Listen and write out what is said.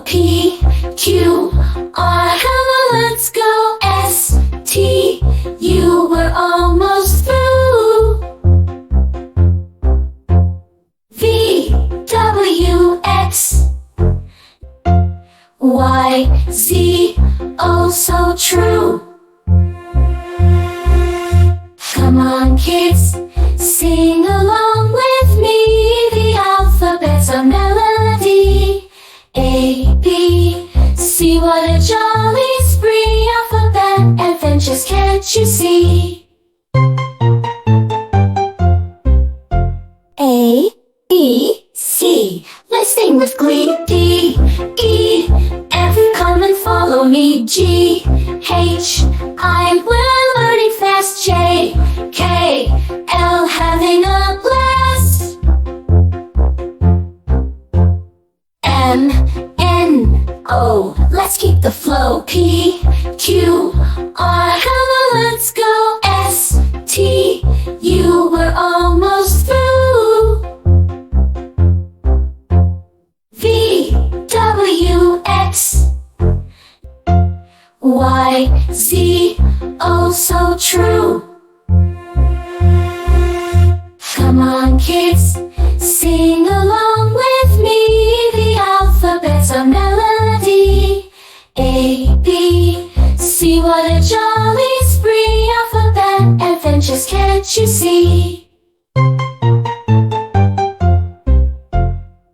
P, Q, R, come on, let's go. S, T, U, we're almost through. V, W, X, Y, Z, oh so true. Come on kids, sing along with me. The alphabet's a melody. A, B, C, what a jolly spree. Alphabet adventures, can't you see? A, B, C, let's sing with glee. D, E, F, come and follow me. G, H, I, we're learning fast. J, K, L, having a blast. M, N, O, let's keep the flow. P, Q, R, come on, let's go. S, T, U, we're almost through. V, W, X, Y, Z, oh so true. Come on kids, sing along with me. The alphabet's a melody. A, B, C, what a jolly spree. Alphabet adventures, can't you see?